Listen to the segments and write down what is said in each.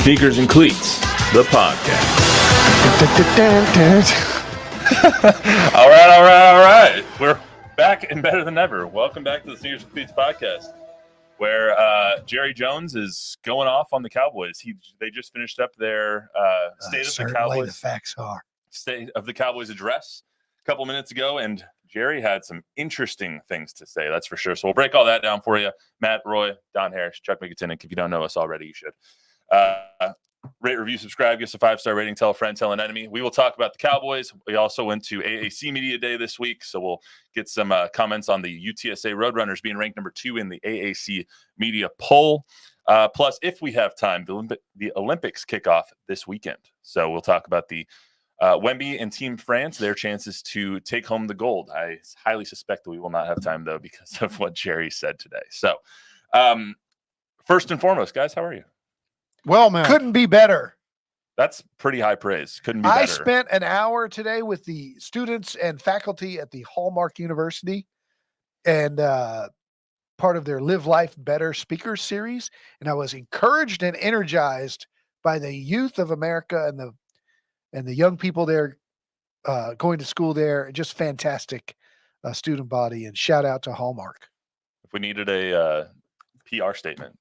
Sneakers and Cleats, the podcast. All right. We're back and better than ever. Welcome back to the Sneakers and Cleats podcast, where Jerry Jones is going off on the Cowboys. They just finished up their State of the Cowboys. The facts are State of the Cowboys address a couple minutes ago, and Jerry had some interesting things to say, that's for sure. So we'll break all that down for you. Matt, Roy, Don Harris, Chuck McIntyre. If you don't know us already, you should. Rate, review, subscribe, give us a 5-star rating, tell a friend, tell an enemy. We will talk about the Cowboys. We also went to AAC Media Day this week, so we'll get some comments on the UTSA Roadrunners being ranked number 2 in the AAC Media poll. Plus, if we have time, the Olympics kick off this weekend. So we'll talk about the Wemby and Team France, their chances to take home the gold. I highly suspect that we will not have time, though, because of what Jerry said today. So first and foremost, guys, how are you? Well, man, couldn't be better. That's pretty high praise. Couldn't be better. I spent an hour today with the students and faculty at the Hallmark University and part of their Live Life Better speaker series. And I was encouraged and energized by the youth of America and the young people there going to school there. Just fantastic student body, and shout out to Hallmark. If we needed a PR statement,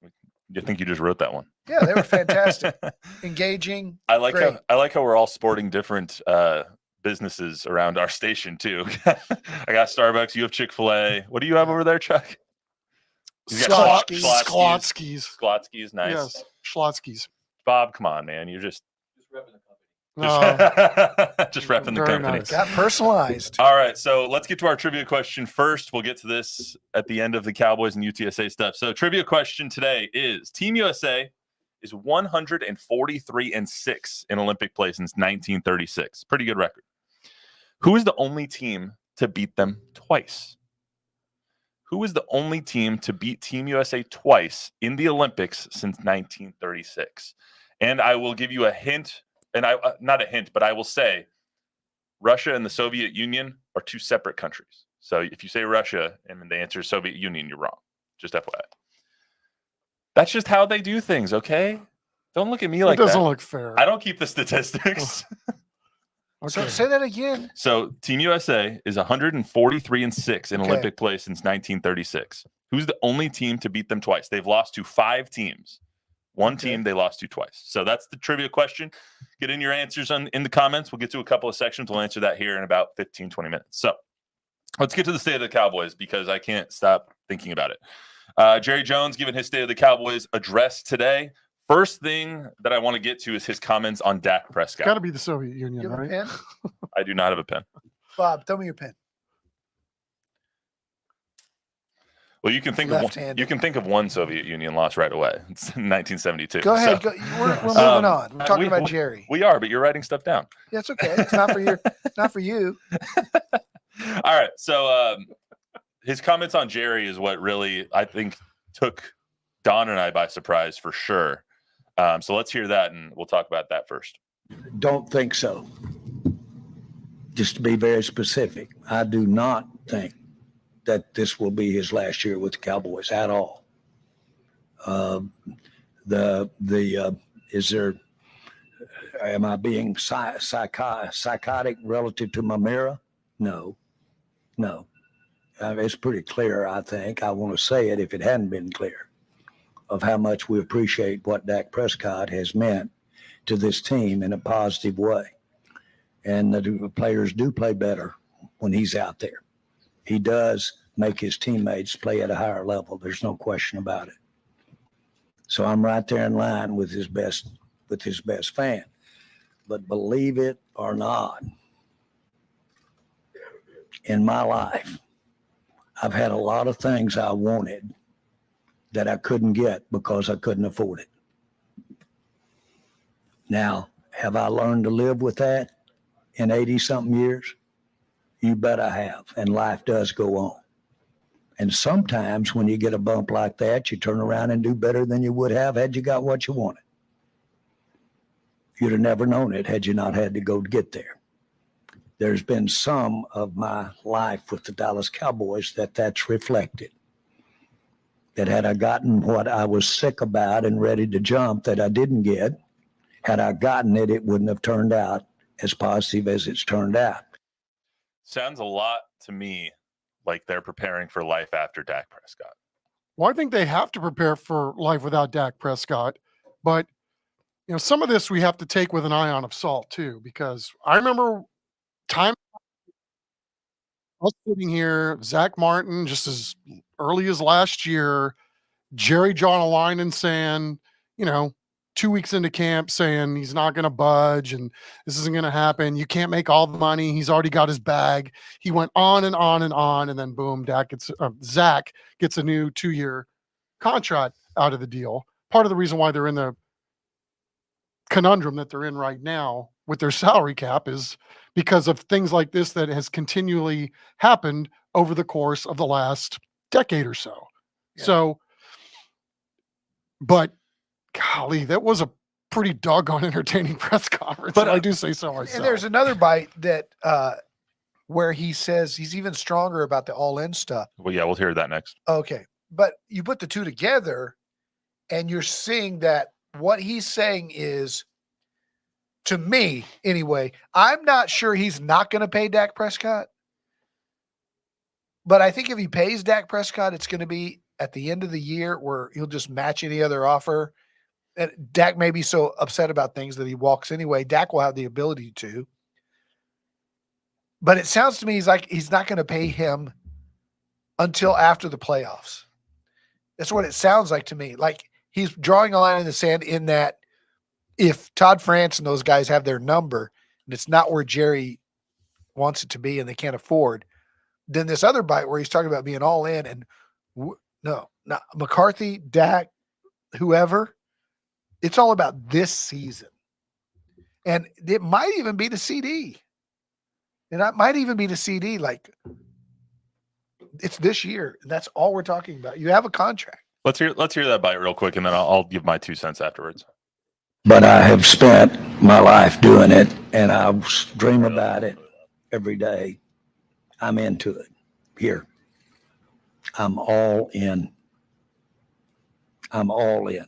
you think you just wrote that one? Yeah, they were fantastic, engaging. I like how we're all sporting different businesses around our station too. I got Starbucks. You have Chick-fil-A. What do you have over there, Chuck? Schlotzky's. Schlotzky's, nice. Yes, Schlotzky's. Bob, come on, man. You're just repping the company. Just repping the company. Nice. Got personalized. All right, so let's get to our trivia question first. We'll get to this at the end of the Cowboys and UTSA stuff. So trivia question today is: Team USA is 143-6 in Olympic play since 1936. Pretty good record. Who is the only team to beat them twice? Who is the only team to beat Team USA twice in the Olympics since 1936? And I will give you a hint. And not a hint, but I will say Russia and the Soviet Union are two separate countries. So if you say Russia and then the answer is Soviet Union, you're wrong. Just FYI. That's just how they do things, okay? Don't look at me like that. It doesn't look fair. I don't keep the statistics. Okay. So say that again. So Team USA is 143-6 in Olympic play since 1936. Who's the only team to beat them twice? They've lost to 5 teams. One team they lost to twice. So that's the trivia question. Get in your answers in the comments. We'll get to a couple of sections. We'll answer that here in about 15, 20 minutes. So let's get to the state of the Cowboys because I can't stop thinking about it. Jerry Jones giving his State of the Cowboys address today. First thing that I want to get to is his comments on Dak Prescott. Got to be the Soviet Union, right? A pen? I do not have a pen. Bob, tell me your pen. Well, you can think of one Soviet Union loss right away. It's in 1972. Go ahead. So, we're moving on. We're talking about Jerry. We are, but you're writing stuff down. Yeah, it's okay. It's not for not for you. All right. So his comments on Jerry is what really I think took Don and I by surprise for sure. So let's hear that, and we'll talk about that first. Don't think so. Just to be very specific, I do not think that this will be his last year with the Cowboys at all. Am I being psychotic relative to my mirror? No. It's pretty clear, I think. I want to say it if it hadn't been clear of how much we appreciate what Dak Prescott has meant to this team in a positive way. And the players do play better when he's out there. He does make his teammates play at a higher level. There's no question about it. So I'm right there in line with his best fan. But believe it or not, in my life, I've had a lot of things I wanted that I couldn't get because I couldn't afford it. Now, have I learned to live with that in 80-something years? You bet I have, and life does go on. And sometimes when you get a bump like that, you turn around and do better than you would have had you got what you wanted. You'd have never known it had you not had to go to get there. There's been some of my life with the Dallas Cowboys that's reflected. That had I gotten what I was sick about and ready to jump that I didn't get, Had I gotten it, it wouldn't have turned out as positive as it's turned out. Sounds a lot to me like they're preparing for life after Dak Prescott. Well, I think they have to prepare for life without Dak Prescott, but some of this we have to take with an ion of salt too, because I remember time us sitting here, Zach Martin, just as early as last year, Jerry John Alinen saying, 2 weeks into camp saying he's not going to budge and this isn't going to happen. You can't make all the money. He's already got his bag. He went on and on and on, and then boom, Zach gets a new 2-year contract out of the deal. Part of the reason why they're in the conundrum that they're in right now with their salary cap is because of things like this that has continually happened over the course of the last decade or so. Yeah. So, but golly, that was a pretty doggone entertaining press conference. But I do say so myself. And there's another bite that where he says he's even stronger about the all-in stuff. Well, yeah, we'll hear that next. Okay. But you put the two together and you're seeing that what he's saying is, to me anyway, I'm not sure he's not going to pay Dak Prescott. But I think if he pays Dak Prescott, it's going to be at the end of the year where he'll just match any other offer. And Dak may be so upset about things that he walks anyway. Dak will have the ability to. But it sounds to me he's not going to pay him until after the playoffs. That's what it sounds like to me. Like he's drawing a line in the sand in that if Todd France and those guys have their number and it's not where Jerry wants it to be and they can't afford, then this other bite where he's talking about being all in and no, not McCarthy, Dak, whoever, it's all about this season. And it might even be the CeeDee. And that might even be the CeeDee. Like it's this year. And that's all we're talking about. You have a contract. Let's hear that bite real quick, and then I'll give my 2 cents afterwards. But I have spent my life doing it, and I dream about it every day. I'm into it. Here. I'm all in. I'm all in.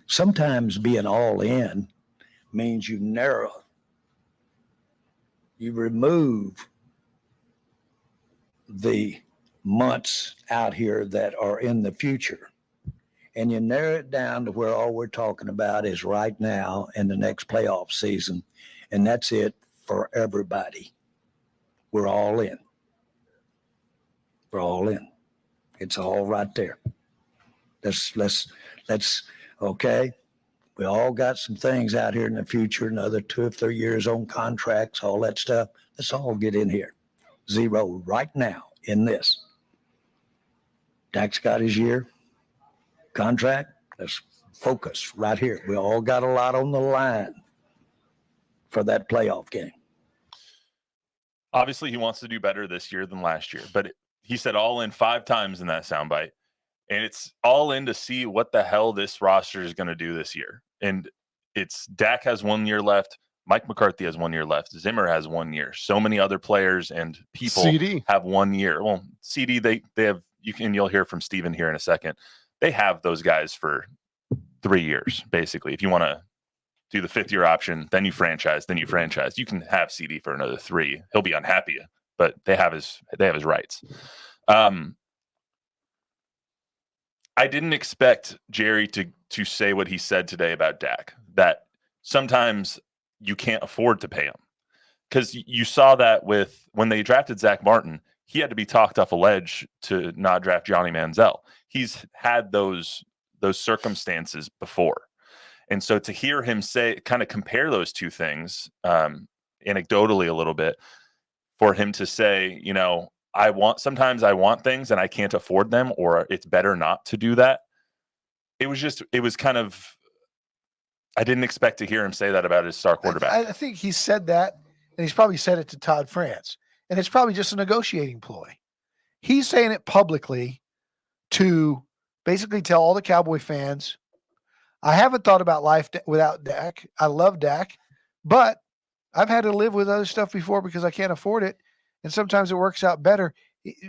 Sometimes being all in means you narrow. You remove the months out here that are in the future. And you narrow it down to where all we're talking about is right now and the next playoff season. And that's it for everybody. We're all in. We're all in. It's all right there. Let's okay. We all got some things out here in the future, another 2 or 3 years on contracts, all that stuff. Let's all get in here. Zero right now in this. Dak's got his year. Contract. Let's focus right here. We all got a lot on the line for that playoff game. Obviously, he wants to do better this year than last year, but he said all in 5 times in that soundbite. And it's all in to see what the hell this roster is going to do this year. And it's Dak has 1 year left. Mike McCarthy has 1 year left. Zimmer has 1 year. So many other players and people CeeDee have 1 year. Well, CeeDee, they have, you'll hear from Steven here in a second. They have those guys for 3 years, basically. If you want to do the 5th year option, then you franchise. You can have CeeDee for another 3. He'll be unhappy, but they have his rights. I didn't expect Jerry to say what he said today about Dak, that sometimes you can't afford to pay him. Because you saw that with when they drafted Zach Martin, he had to be talked off a ledge to not draft Johnny Manziel. He's had those circumstances before. And so to hear him say, kind of compare those two things, anecdotally a little bit, for him to say, sometimes I want things and I can't afford them, or it's better not to do that. It was kind of, I didn't expect to hear him say that about his star quarterback. I think he said that, and he's probably said it to Todd France, and it's probably just a negotiating ploy. He's saying it publicly to basically tell all the Cowboy fans, I haven't thought about life without Dak. I love Dak, but I've had to live with other stuff before because I can't afford it. And sometimes it works out better.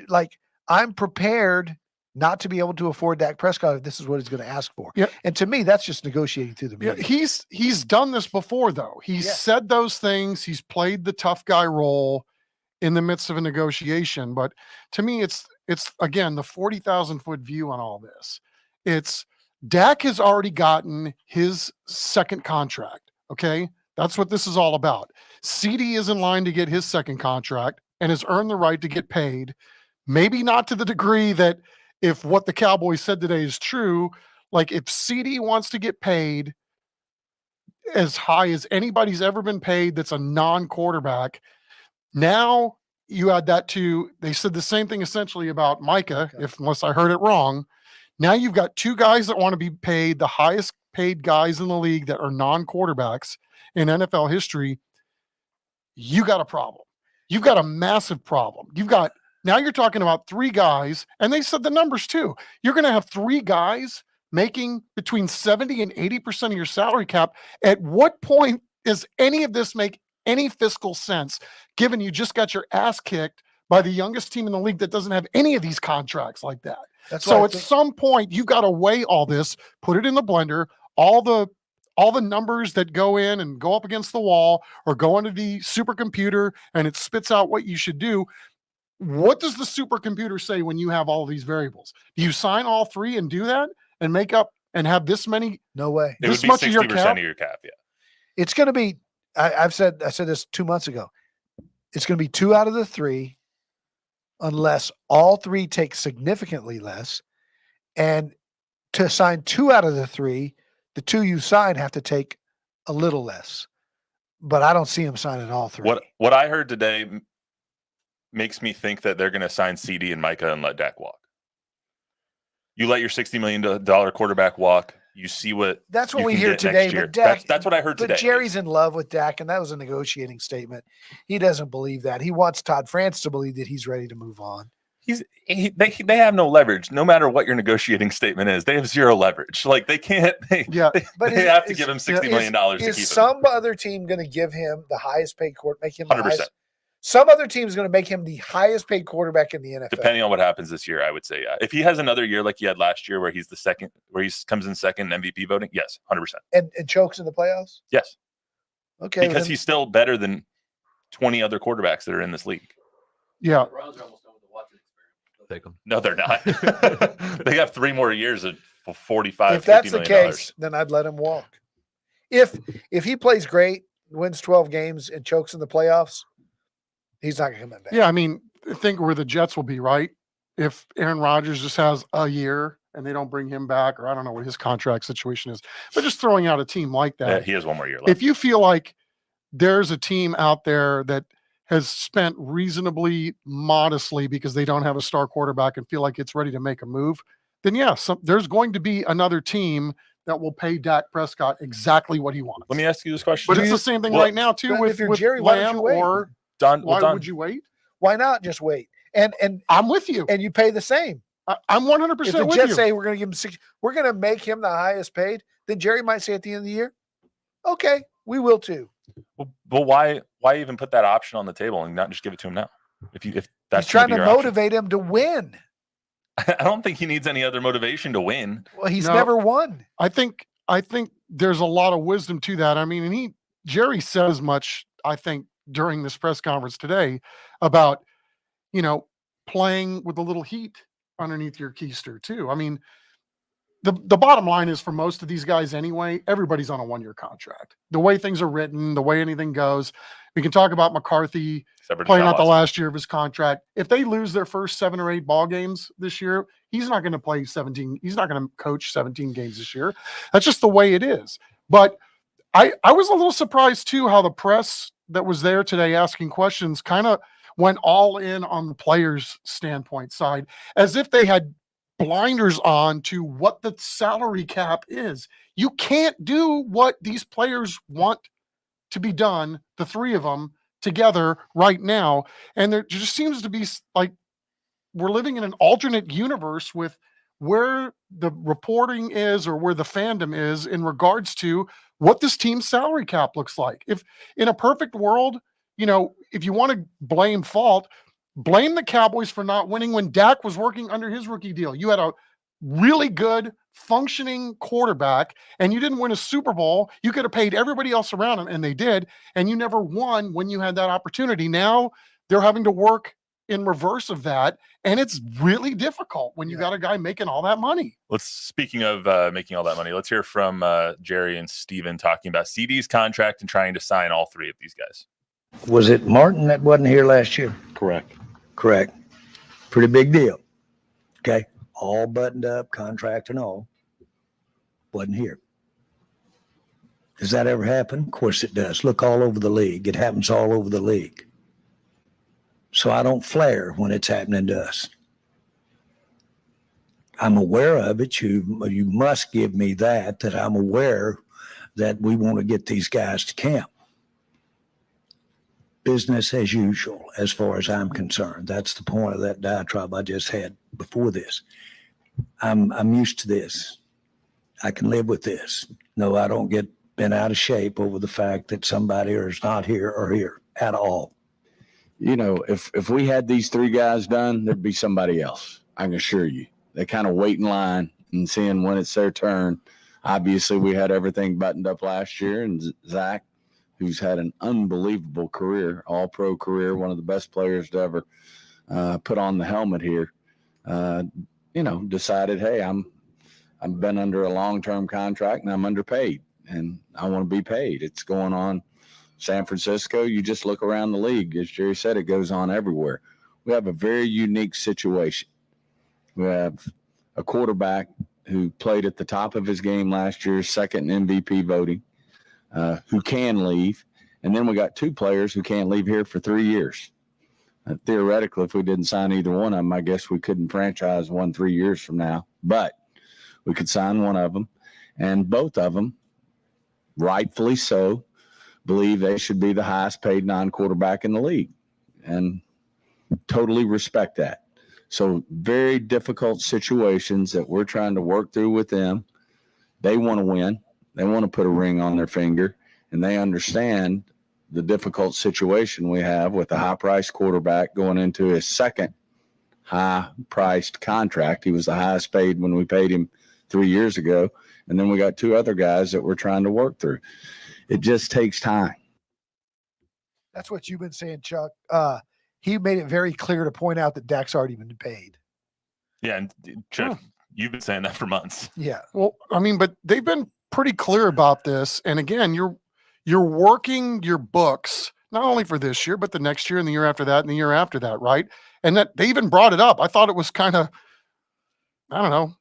Like, I'm prepared not to be able to afford Dak Prescott if this is what he's going to ask for. Yeah. And to me, that's just negotiating through the Yeah, media. he's done this before though. He's Yeah. said those things. He's played the tough guy role in the midst of a negotiation. But to me, it's again the 40,000-foot view on all this. It's Dak has already gotten his second contract. Okay, that's what this is all about. CeeDee is in line to get his second contract and has earned the right to get paid. Maybe not to the degree that if what the Cowboys said today is true, like if CeeDee wants to get paid as high as anybody's ever been paid that's a non-quarterback, now you add that to, they said the same thing essentially about Micah, unless I heard it wrong. Now you've got two guys that want to be paid the highest paid guys in the league that are non-quarterbacks in NFL history. You got a problem. You've got a massive problem. Now you're talking about three guys, and they said the numbers too. You're going to have three guys making between 70 and 80% of your salary cap. At what point does any of this make any fiscal sense, given you just got your ass kicked by the youngest team in the league that doesn't have any of these contracts like that? So at some point, you've got to weigh all this, put it in the blender, all the numbers that go in and go up against the wall or go into the supercomputer, and it spits out what you should do. What does the supercomputer say when you have all these variables? Do you sign all three and do that and make up and have this many? No way. It would be 60% of your cap. Yeah. It's going to be, I said this 2 months ago. It's going to be 2 out of the 3 unless all 3 take significantly less. And to sign 2 out of the 3, the 2 you sign have to take a little less. But I don't see him signing all 3. What I heard today makes me think that they're going to sign CeeDee and Micah and let Dak walk. You let your $60 million quarterback walk. You see what that's what we hear today. But Dak, that's what I heard today. But Jerry's in love with Dak, and that was a negotiating statement. He doesn't believe that. He wants Todd France to believe that he's ready to move on. They have no leverage. No matter what your negotiating statement is, they have zero leverage. Like they can't. They have to give him $60 million to keep him. Is some other team going to give him the highest paid quarterback? Make him 100%. Some other team is going to make him the highest paid quarterback in the NFL. Depending on what happens this year, I would say, yeah. If he has another year like he had last year, where he's the second, where he comes in second in MVP voting, yes, 100%. And chokes in the playoffs? Yes. Okay. Because he's still better than 20 other quarterbacks that are in this league. Yeah. Take them. No, they're not. They have 3 more years of 45. If that's the case, then I'd let him walk. If he plays great, wins 12 games, and chokes in the playoffs, he's not going to come back. Yeah, I mean, think where the Jets will be, right? If Aaron Rodgers just has a year and they don't bring him back, or I don't know what his contract situation is, but just throwing out a team like that. Yeah, he has 1 more year left. If you feel like there's a team out there that has spent reasonably modestly because they don't have a star quarterback and feel like it's ready to make a move, then yes, there's going to be another team that will pay Dak Prescott exactly what he wants. Let me ask you this question. But it's the same thing right now too with Jerry, Lamb or Don. Why would you wait? Why not just wait? And I'm with you. And you pay the same. I'm 100% with you. If the Jets say we're going to give him 6, we're going to make him the highest paid, then Jerry might say at the end of the year, okay, we will too. Well, why even put that option on the table and not just give it to him now? If that's he's trying to motivate him to win. I don't think he needs any other motivation to win. Well, he's never won. I think there's a lot of wisdom to that. I mean, and Jerry said as much, I think, during this press conference today about, playing with a little heat underneath your keister too. I mean, the bottom line is for most of these guys anyway, everybody's on a 1-year contract. The way things are written, the way anything goes, we can talk about McCarthy playing out the last year of his contract. If they lose their first 7 or 8 ball games this year, he's not going to play 17. He's not going to coach 17 games this year. That's just the way it is. But I was a little surprised too how the press that was there today asking questions kind of went all in on the players' standpoint side, as if they had blinders on to what the salary cap is. You can't do what these players want to be done, the 3 of them together right now. And there just seems to be like we're living in an alternate universe with where the reporting is or where the fandom is in regards to what this team's salary cap looks like. If in a perfect world, if you want to blame fault, blame the Cowboys for not winning when Dak was working under his rookie deal. You had a really good functioning quarterback and you didn't win a Super Bowl. You could have paid everybody else around him, and they did, and you never won when you had that opportunity. Now they're having to work in reverse of that, and it's really difficult when you got a guy making all that money. Speaking of making all that money, let's hear from Jerry and Steven talking about CeeDee's contract and trying to sign all three of these guys. Was it Martin that wasn't here last year? Correct. Pretty big deal. Okay. All buttoned up, contract and all. Wasn't here. Does that ever happen? Of course it does. Look all over the league. It happens all over the league. So I don't flare when it's happening to us. I'm aware of it. You must give me that I'm aware that we want to get these guys to camp. Business as usual, as far as I'm concerned. That's the point of that diatribe I just had before this. I'm used to this. I can live with this. No, I don't get bent out of shape over the fact that somebody is not here or here at all. You know, if we had these three guys done, there'd be somebody else. I can assure you. They kind of wait in line and seeing when it's their turn. Obviously, we had everything buttoned up last year, and Zach, who's had an unbelievable career, all-pro career, one of the best players to ever put on the helmet here, decided, hey, I've been under a long-term contract and I'm underpaid, and I want to be paid. It's going on San Francisco. You just look around the league. As Jerry said, it goes on everywhere. We have a very unique situation. We have a quarterback who played at the top of his game last year, second in MVP voting, who can leave. And then we got two players who can't leave here for 3 years. Theoretically, if we didn't sign either one of them, I guess we couldn't franchise one 3 years from now. But we could sign one of them. And both of them, rightfully so, believe they should be the highest paid non-quarterback in the league. And totally respect that. So very difficult situations that we're trying to work through with them. They want to win. They want to put a ring on their finger, and they understand the difficult situation we have with a high-priced quarterback going into his second high-priced contract. He was the highest paid when we paid him 3 years ago, and then we got two other guys that we're trying to work through. It just takes time. That's what you've been saying, Chuck. He made it very clear to point out that Dak's already been paid. Yeah, and Chuck, you've been saying that for months. Yeah. Well, I mean, but they've been pretty clear about this. And again, you're working your books not only for this year, but the next year and the year after that and the year after that, right? And that they even brought it up. I thought it was kind of, I don't know,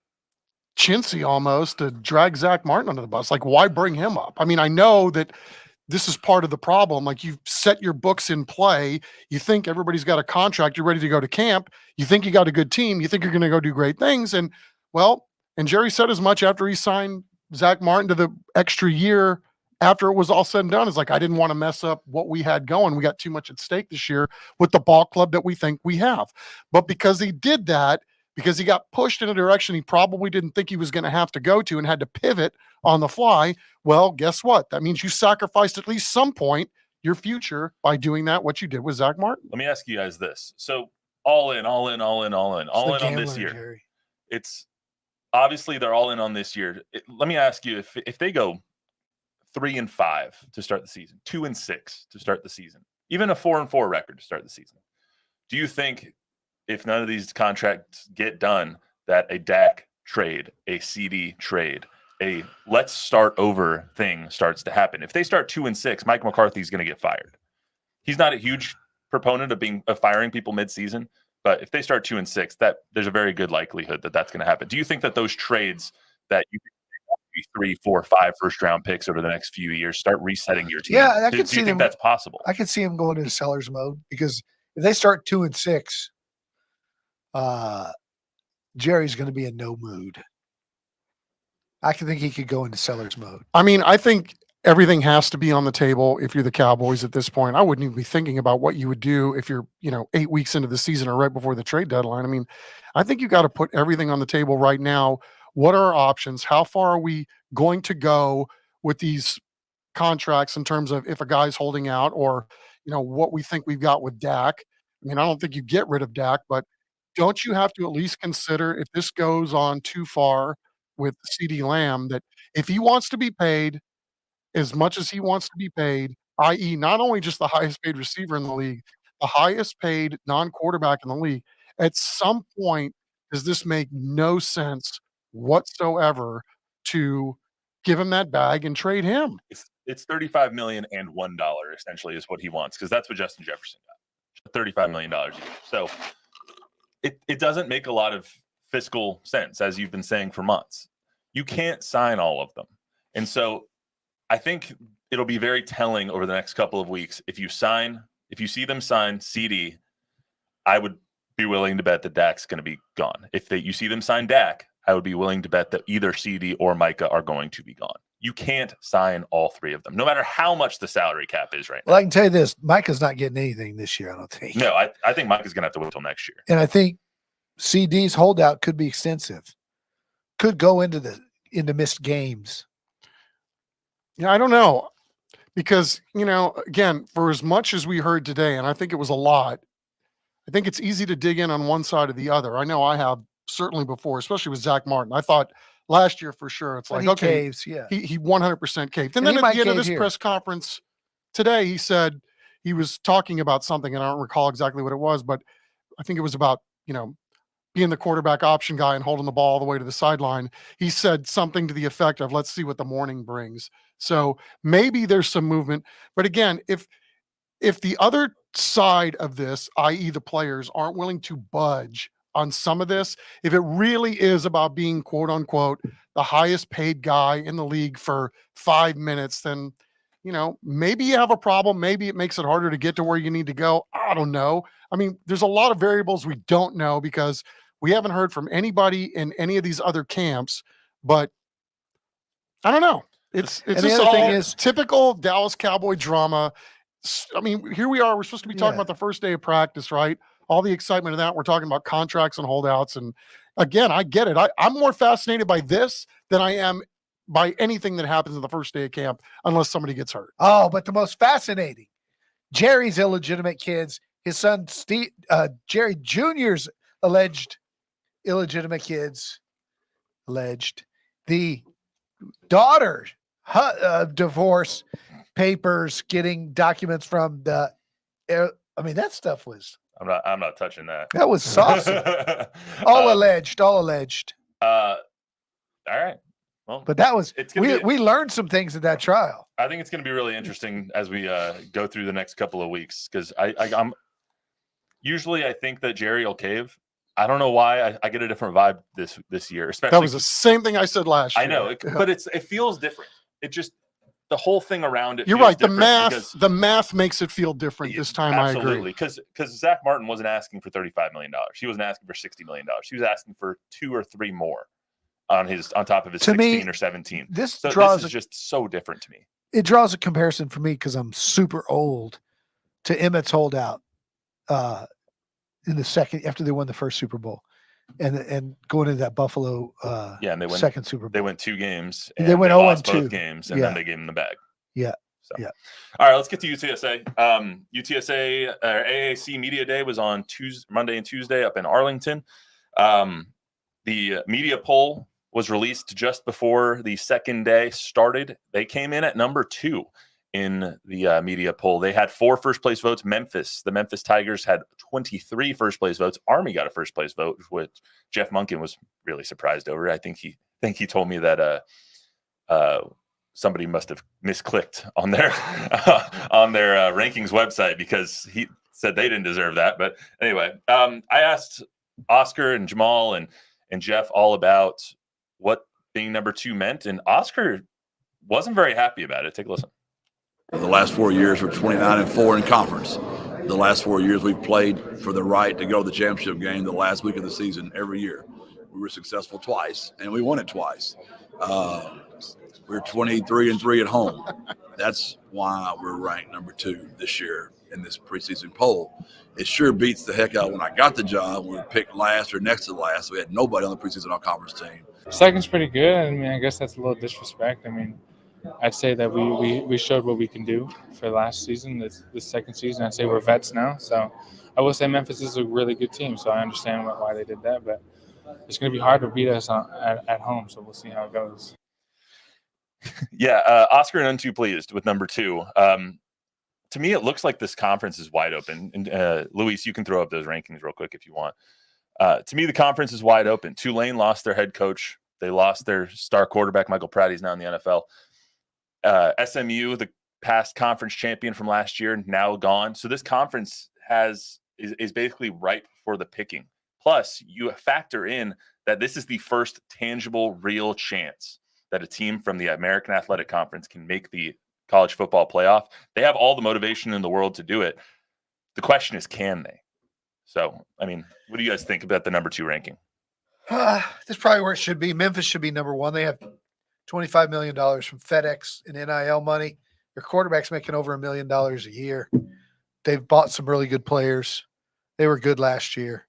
chintzy almost to drag Zach Martin under the bus. Like, why bring him up? I mean, I know that this is part of the problem. Like, you've set your books in play. You think everybody's got a contract. You're ready to go to camp. You think you got a good team. You think you're going to go do great things. And Jerry said as much after he signed Zach Martin to the extra year after it was all said and done. It's like, I didn't want to mess up what we had going. We got too much at stake this year with the ball club that we think we have. But because he did that, because he got pushed in a direction he probably didn't think he was going to have to go to and had to pivot on the fly, well, guess what? That means you sacrificed at least some point your future by doing that, what you did with Zach Martin. Let me ask you guys this. So all in on this year. Jerry. It's obviously they're all in on this year. Let me ask you, if they go 3-5 to start the season, 2-6 to start the season, even a 4-4 record to start the season, do you think if none of these contracts get done that a Dak trade, a CeeDee trade, a let's start over thing starts to happen? If they start 2-6, Mike McCarthy's going to get fired. He's not a huge proponent of firing people mid-season, but if they start 2-6, that there's a very good likelihood that that's going to happen. Do you think that those trades that you could 3, 4, 5 first-round picks over the next few years start resetting your team? Yeah, I do could see you think them. that's possible? I could see him going into seller's mode, because if they start 2-6, Jerry's going to be in no mood. I can think he could go into seller's mode. I mean, I think everything has to be on the table if you're the Cowboys at this point. I wouldn't even be thinking about what you would do if you're, 8 weeks into the season or right before the trade deadline. I mean, I think you got to put everything on the table right now. What are our options? How far are we going to go with these contracts in terms of if a guy's holding out, or, what we think we've got with Dak? I mean, I don't think you get rid of Dak, but don't you have to at least consider if this goes on too far with CeeDee Lamb that if he wants to be paid as much as he wants to be paid, i.e., not only just the highest paid receiver in the league, the highest paid non-quarterback in the league, at some point, does this make no sense whatsoever to give him that bag and trade him? It's 35 million and $1 essentially is what he wants, because that's what Justin Jefferson got. $35 million a year. So it doesn't make a lot of fiscal sense, as you've been saying for months. You can't sign all of them. And so I think it'll be very telling over the next couple of weeks. If you see them sign CeeDee, I would be willing to bet that Dak's going to be gone. If you see them sign Dak, I would be willing to bet that either CeeDee or Micah are going to be gone. You can't sign all three of them, no matter how much the salary cap is right now. Well, I can tell you this: Micah's not getting anything this year, I don't think. No, I think Micah's going to have to wait till next year. And I think CD's holdout could be extensive. Could go into missed games. Yeah, I don't know. Because, again, for as much as we heard today, and I think it was a lot, I think it's easy to dig in on one side or the other. I know I have certainly before, especially with Zach Martin. I thought last year for sure, it's like, okay, caves, yeah. he 100% caved. And And then he at the end of might this cave press conference today, he said he was talking about something, and I don't recall exactly what it was, but I think it was about, being the quarterback option guy and holding the ball all the way to the sideline. He said something to the effect of, let's see what the morning brings. So maybe there's some movement. But again, if the other side of this, i.e. the players, aren't willing to budge on some of this, if it really is about being, quote unquote, the highest paid guy in the league for 5 minutes, then, maybe you have a problem. Maybe it makes it harder to get to where you need to go. I don't know. I mean, there's a lot of variables we don't know because we haven't heard from anybody in any of these other camps, but I don't know. It's the just other thing all is- typical Dallas Cowboy drama. I mean, here we are. We're supposed to be talking about the first day of practice, right? All the excitement of that. We're talking about contracts and holdouts. And again, I get it. I'm more fascinated by this than I am by anything that happens in the first day of camp, unless somebody gets hurt. Oh, but the most fascinating, Jerry's illegitimate kids, his son Jerry Jr.'s alleged illegitimate kids, the daughter divorce papers, getting documents from that stuff was. I'm not touching that. That was saucy. All alleged. All right. Well, But that was it's we learned some things at that trial. I think it's going to be really interesting as we go through the next couple of weeks, because I'm usually I think that Jerry will cave. I don't know why I get a different vibe this year. Especially that was the same thing I said last year. I know, but it feels different. It just the whole thing around it. You're right. The math makes it feel different this time. Absolutely, I agree. Because Zach Martin wasn't asking for $35 million. He wasn't asking for $60 million. He was asking for 2 or 3 more on top of his 16 or 17. This is just so different to me. It draws a comparison for me because I'm super old to Emmett's holdout in the second after they won the first Super Bowl, and going into that Buffalo and they went second Super Bowl. They went 2 games. And they went 0-2 both games, and then they gave him the bag. Yeah. So. Yeah. All right, let's get to UTSA. UTSA AAC Media Day was on Monday and Tuesday up in Arlington. The media poll was released just before the second day started. They came in at number 2 in the media poll. They had 4 first-place votes. The Memphis Tigers had 23 first-place votes. Army got a first-place vote, which Jeff Monken was really surprised over. I think he told me that somebody must have misclicked on their rankings website because he said they didn't deserve that. But anyway, I asked Oscar and Jamal and Jeff all about what being number 2 meant, and Oscar wasn't very happy about it. Take a listen. The last 4 years, we're 29-4 in conference. The last 4 years, we've played for the right to go to the championship game the last week of the season every year. We were successful twice, and we won it twice. We're 23-3 at home. That's why we're ranked number 2 this year in this preseason poll. It sure beats the heck out when I got the job. We were picked last or next to last. We had nobody on the preseason all-conference team. Second's pretty good. I mean, I guess that's a little disrespect. I mean, I'd say that we showed what we can do for last season. This second season, I'd say we're vets now. So I will say Memphis is a really good team. So I understand why they did that, but it's going to be hard to beat us at home. So we'll see how it goes. Yeah, Oscar and Unto pleased with number 2. To me, it looks like this conference is wide open. And Luis, you can throw up those rankings real quick if you want. To me, the conference is wide open. Tulane lost their head coach. They lost their star quarterback, Michael Pratt. He's now in the NFL. SMU, the past conference champion from last year, now gone. So this conference is basically ripe for the picking. Plus, you factor in that this is the first tangible, real chance that a team from the American Athletic Conference can make the college football playoff. They have all the motivation in the world to do it. The question is, can they? So, I mean, what do you guys think about the number 2 ranking? This is probably where it should be. Memphis should be number 1. They have $25 million from FedEx and NIL money. Their quarterback's making over $1 million a year. They've bought some really good players. They were good last year.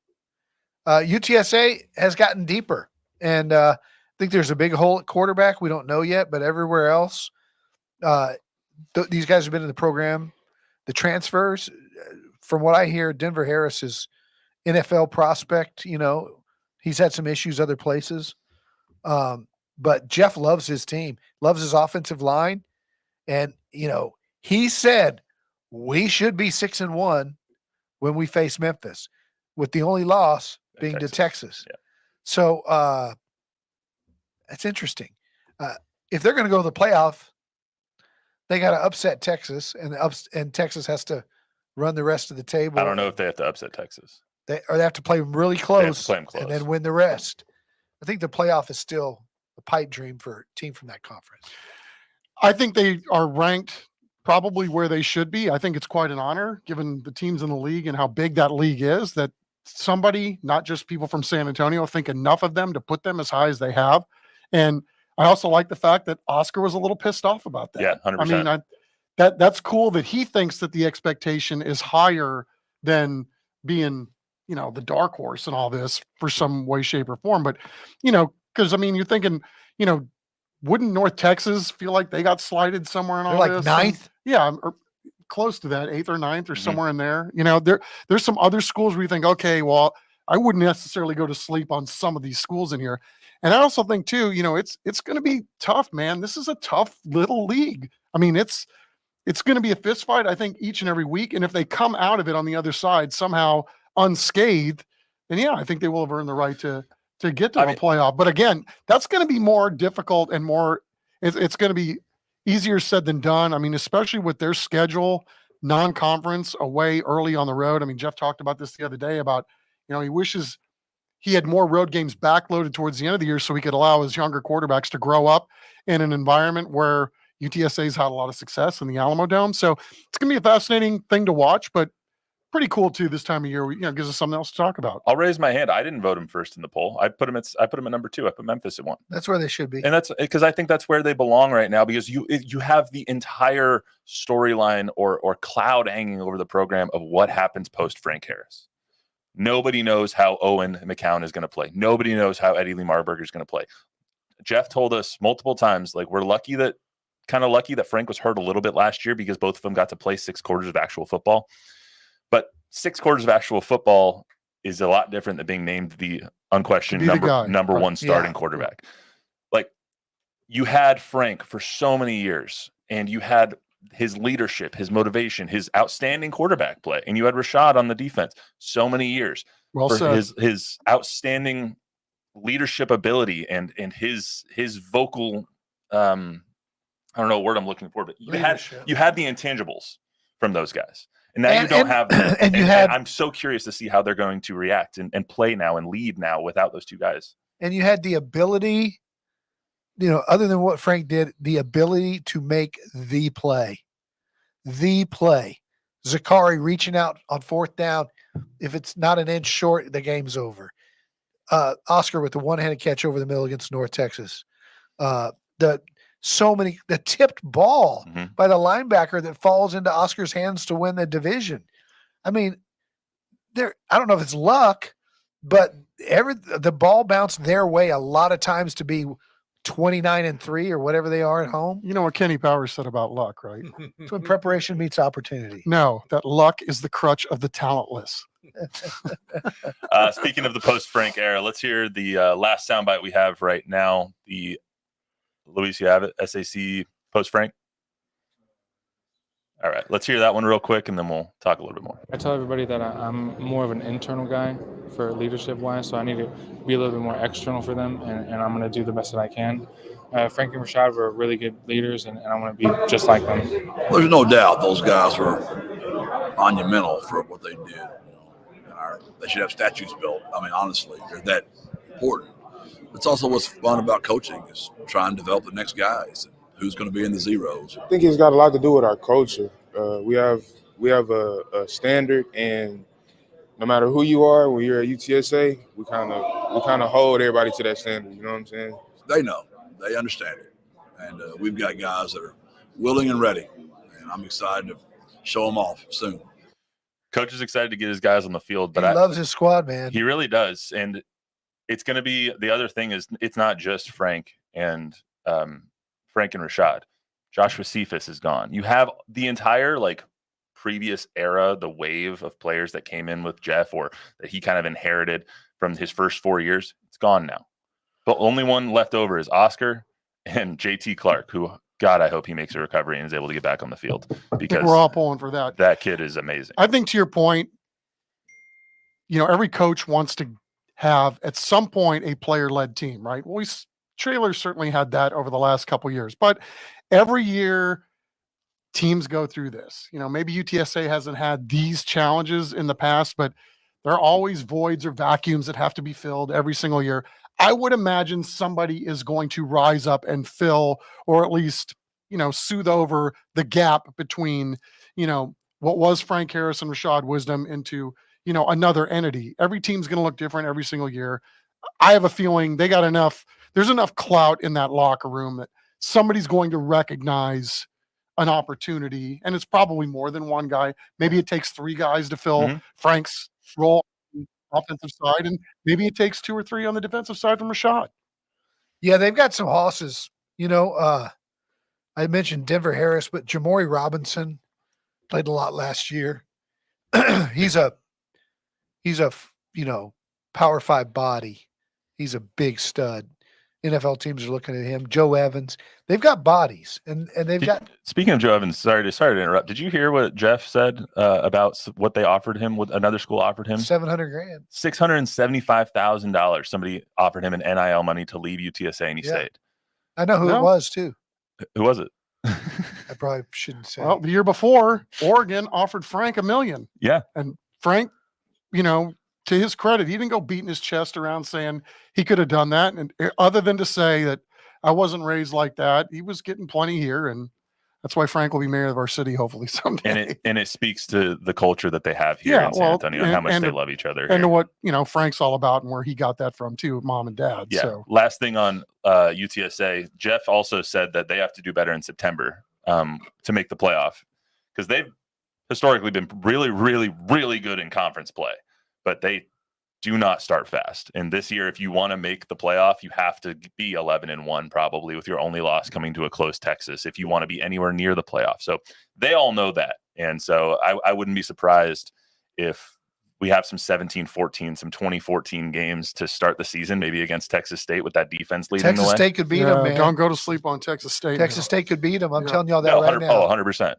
UTSA has gotten deeper, and I think there's a big hole at quarterback. We don't know yet, but everywhere else, these guys have been in the program. The transfers, from what I hear, Denver Harris is NFL prospect. You know, he's had some issues other places. But Jeff loves his team, loves his offensive line. And, you know, he said we should be 6-1 when we face Memphis, with the only loss being to Texas. Yeah. So that's interesting. If they're going to go to the playoff, they got to upset Texas, and Texas has to run the rest of the table. I don't know if they have to upset Texas. They have to play them really close, They have to play them close and then win the rest. I think the playoff is still a pipe dream for a team from that conference. I think they are ranked probably where they should be. I think it's quite an honor, given the teams in the league and how big that league is, that somebody, not just people from San Antonio, think enough of them to put them as high as they have. And I also like the fact that Oscar was a little pissed off about that. Yeah, 100%. I mean, that's cool that he thinks that the expectation is higher than being, you know, the dark horse and all this for some way, shape, or form. But, you know, because I mean, you're thinking, you know, wouldn't North Texas feel like they got slighted somewhere in all They're this? like 9th? Yeah, or close to that, 8th or 9th or somewhere in there. You know, there's some other schools where you think, okay, well, I wouldn't necessarily go to sleep on some of these schools in here. And I also think too, you know, it's going to be tough, man. This is a tough little league. I mean, it's going to be a fist fight, I think, each and every week. And if they come out of it on the other side somehow unscathed, then yeah, I think they will have earned the right to get to the playoff. But again, that's going to be more difficult and more, it's going to be easier said than done. I mean, especially with their schedule, non-conference, away early on the road. I mean, Jeff talked about this the other day about, you know, he wishes he had more road games backloaded towards the end of the year so he could allow his younger quarterbacks to grow up in an environment where UTSA's had a lot of success in the Alamo Dome. So it's going to be a fascinating thing to watch, but pretty cool too this time of year. You know, gives us something else to talk about. I'll raise my hand. I didn't vote him first in the poll. I put him at number 2. I put Memphis at 1. That's where they should be. And that's because I think that's where they belong right now, because you have the entire storyline or cloud hanging over the program of what happens post Frank Harris. Nobody knows how Owen McCown is going to play. Nobody knows how Eddie Lee Marburger is going to play. Jeff told us multiple times, like, we're lucky that Frank was hurt a little bit last year, because both of them got to play 6 quarters of actual football. But 6 quarters of actual football is a lot different than being named the unquestioned number 1 starting quarterback. Like, you had Frank for so many years, and you had his leadership, his motivation, his outstanding quarterback play, and you had Rashad on the defense so many years for his outstanding leadership ability and his vocal I don't know what word I'm looking for, but you had the intangibles from those guys. And now you don't have them. And I'm so curious to see how they're going to react and play now and lead now without those 2 guys. And you had the ability, you know, other than what Frank did, the ability to make the play. Zakari reaching out on 4th down. If it's not an inch short, the game's over. Oscar with the one-handed catch over the middle against North Texas. The tipped ball by the linebacker that falls into Oscar's hands to win the division. I mean, I don't know if it's luck, but the ball bounced their way a lot of times to be 29-3 or whatever they are at home. You know what Kenny Powers said about luck, right? It's when preparation meets opportunity. No, that luck is the crutch of the talentless. Speaking of the post-Frank era, let's hear the last soundbite we have right now. The Luis, you have it? SAC post-Frank? All right, let's hear that one real quick, and then we'll talk a little bit more. I tell everybody that I'm more of an internal guy for leadership-wise, so I need to be a little bit more external for them, and I'm going to do the best that I can. Frank and Rashad were really good leaders, and I want to be just like them. There's no doubt those guys were monumental for what they did. They should have statues built. I mean, honestly, they're that important. It's also what's fun about coaching is trying to develop the next guys. Who's going to be in the zeros? I think it's got a lot to do with our culture. We have a standard, and no matter who you are, when you're at UTSA, we kind of hold everybody to that standard. You know what I'm saying? They know, they understand it, and we've got guys that are willing and ready, and I'm excited to show them off soon. Coach is excited to get his guys on the field, but he loves his squad, man. He really does, and it's going to be the other thing is it's not just Frank and Rashad. Joshua Cephas is gone. You have the entire previous era, the wave of players that came in with Jeff or that he kind of inherited from his first 4 years. It's gone now. The only one left over is Oscar and JT Clark, who, God, I hope he makes a recovery and is able to get back on the field because we're all pulling for that. That kid is amazing. I think to your point, every coach wants to have at some point a player-led team, right? Well, Traylor certainly had that over the last couple of years, but every year teams go through this. Maybe UTSA hasn't had these challenges in the past, but there are always voids or vacuums that have to be filled every single year. I would imagine somebody is going to rise up and fill, or at least, soothe over the gap between, what was Frank Harris and Rashad Wisdom into, another entity. Every team's going to look different every single year. I have a feeling they got there's enough clout in that locker room that somebody's going to recognize an opportunity, and it's probably more than one guy. Maybe it takes 3 guys to fill Frank's role on the offensive side, and maybe it takes 2 or 3 on the defensive side from Rashad. Yeah, they've got some hosses. I mentioned Denver Harris, but Jamori Robinson played a lot last year. He's a Power 5 body. He's a big stud. NFL teams are looking at him. Joe Evans. They've got bodies, and they've got. Speaking of Joe Evans, sorry to interrupt. Did you hear what Jeff said about what they offered him? What another school offered him? $700,000. $675,000. Somebody offered him an NIL money to leave UTSA, and he stayed. I know who it was too. Who was it? I probably shouldn't say. Well, the year before, Oregon offered Frank $1 million. Yeah, and Frank, to his credit, he didn't go beating his chest around saying he could have done that. And other than to say that I wasn't raised like that, he was getting plenty here. And that's why Frank will be mayor of our city, hopefully someday. And it speaks to the culture that they have here in San Antonio and how much they love each other. And to what, Frank's all about and where he got that from too, mom and dad. Yeah. So last thing on UTSA, Jeff also said that they have to do better in September to make the playoff because they've historically been really, really, really good in conference play. But they do not start fast. And this year, if you want to make the playoff, you have to be 11-1, probably with your only loss coming to a close Texas, if you want to be anywhere near the playoff. So they all know that. And so I wouldn't be surprised if we have some 17-14, some 2014 games to start the season, maybe against Texas State with that defense leading the way. Texas State could beat them, man. Don't go to sleep on Texas State. Texas State could beat them. I'm telling y'all that right now. 100%.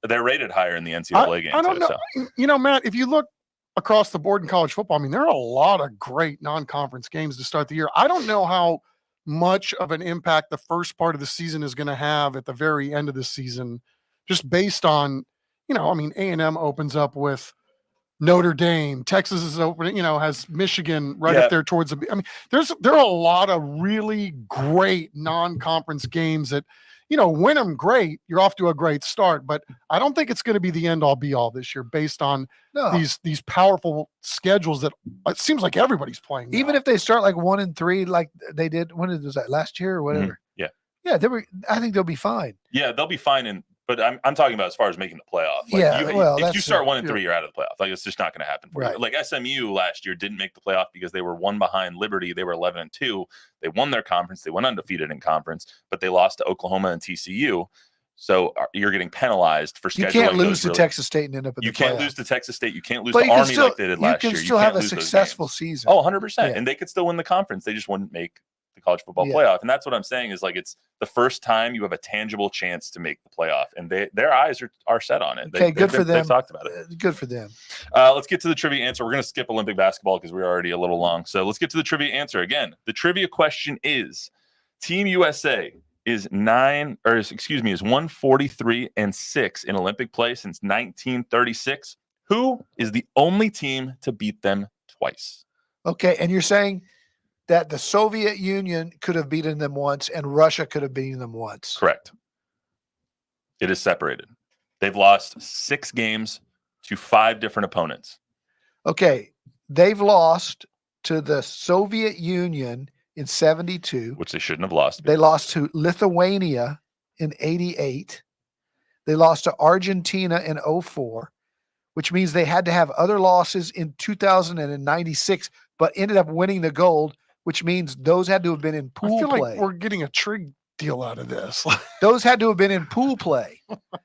They're rated higher in the NCAA game. I don't know. So. Matt, if you look across the board in college football, there are a lot of great non-conference games to start the year. I don't know how much of an impact the first part of the season is going to have at the very end of the season, just based on, A&M opens up with Notre Dame, Texas is opening, has Michigan right up there towards there are a lot of really great non-conference games that, win them, great. You're off to a great start, but I don't think it's going to be the end all be all this year based on these powerful schedules that it seems like everybody's playing now. Even if they start 1-3, like they did, when was that, last year or whatever? Mm-hmm. Yeah. I think they'll be fine. Yeah, they'll be fine. And But I'm talking about as far as making the playoff. Like Yeah, well, if you that's start it. 1-3, you're out of the playoff. Like it's just not going to happen for Right. you. Like SMU last year didn't make the playoff because they were one behind Liberty. They were 11-2. They won their conference. They went undefeated in conference, but they lost to Oklahoma and TCU. So you're getting penalized for scheduling. You can't lose to Texas State and end up in the You can't playoff. lose to Texas State. You can't lose But to you can Army still- like they did last year. You can You still can't have a lose those successful games. season. Oh, 100%. Yeah. And they could still win the conference. They just wouldn't make the college football Yeah. playoff. And that's what I'm saying is like it's the first time you have a tangible chance to make the playoff. And their eyes are set on it. Okay, good for them. They've talked about it. Good for them. Let's get to the trivia answer. We're going to skip Olympic basketball because we're already a little long. So let's get to the trivia answer. Again, the trivia question is Team USA is 143-6 in Olympic play since 1936. Who is the only team to beat them twice? Okay, and you're saying that the Soviet Union could have beaten them once and Russia could have beaten them once. Correct. It is separated. They've lost 6 games to 5 different opponents. Okay, they've lost to the Soviet Union in 72. Which they shouldn't have lost. They lost to Lithuania in 88. They lost to Argentina in 04, which means they had to have other losses in 2000 and in 96, but ended up winning the gold, which means those had to have been in pool I feel play. like we're getting a trig deal out of this. Those had to have been in pool play.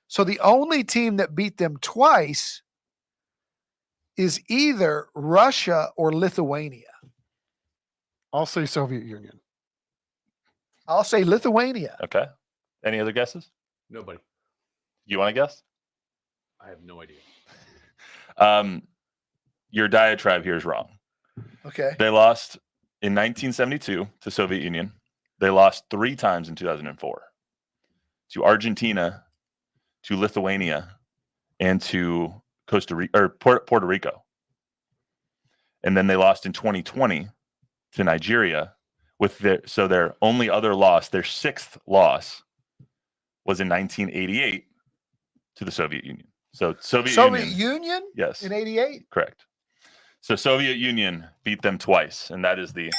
So the only team that beat them twice is either Russia or Lithuania. I'll say Soviet Union. I'll say Lithuania. Okay. Any other guesses? Nobody. You want to guess? I have no idea. Your diatribe here is wrong. Okay. They lost in 1972 to Soviet Union. They lost 3 times in 2004 to Argentina, to Lithuania, and to Costa Rica or Puerto Rico. And then they lost in 2020 to Nigeria with their only other loss, their 6th loss was in 1988 to the Soviet Union. So Soviet Union? Yes. In 88? Correct. So Soviet Union beat them twice, and that is the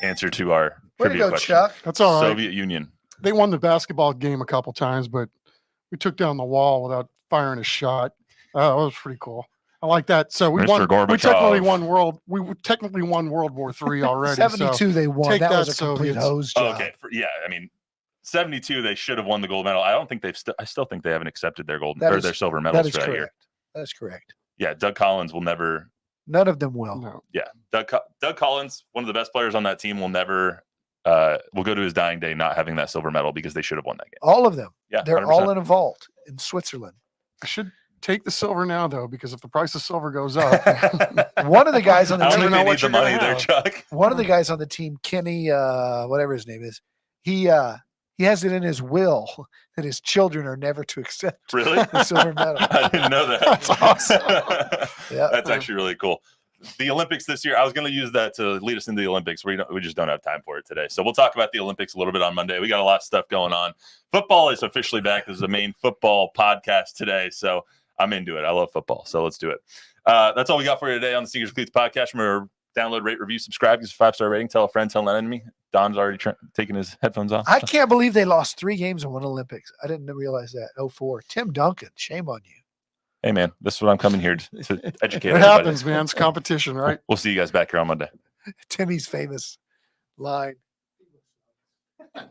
answer to our Way to trivia go, question. Chuck. That's all right. Soviet Union. They won the basketball game a couple times, but we took down the wall without firing a shot. That was pretty cool. I like that. So we Mr. won. Gorbachev. We technically won World War III already. 72 so they won. take That that, was a complete Soviets. hose Oh, job. okay. I mean, 72 they should have won the gold medal. I don't think I still think they haven't accepted their gold That or is- their silver That medals is for that correct. year. That is correct. Yeah, Doug Collins will never. None of them will. No. Yeah, Doug Collins, one of the best players on that team, will never. Will go to his dying day not having that silver medal because they should have won that game. All of them. Yeah, They're 100%. all in a vault in Switzerland. I should take the silver now, though, because if the price of silver goes up, One of the guys on the I don't team. think they know need what the you're gonna money there, have. Chuck. One of the guys on the team, Kenny, whatever his name is, he has it in his will that his children are never to accept Really? the silver medal. I didn't know that. That's awesome. Yeah. That's actually really cool. The Olympics this year, I was going to use that to lead us into the Olympics. We just don't have time for it today. So we'll talk about the Olympics a little bit on Monday. We got a lot of stuff going on. Football is officially back. This is the main football podcast today. So I'm into it. I love football. So let's do it. That's all we got for you today on the Sneakers Cleats podcast. Remember, download, rate, review, subscribe, give us a 5-star rating, tell a friend, tell an enemy. Don's already taking his headphones off. I can't believe they lost 3 games in one Olympics. I didn't realize that. 04. Tim Duncan, shame on you. Hey, man, this is what I'm coming here to educate it everybody. happens, man. It's competition, right? We'll see you guys back here on Monday. Timmy's famous line.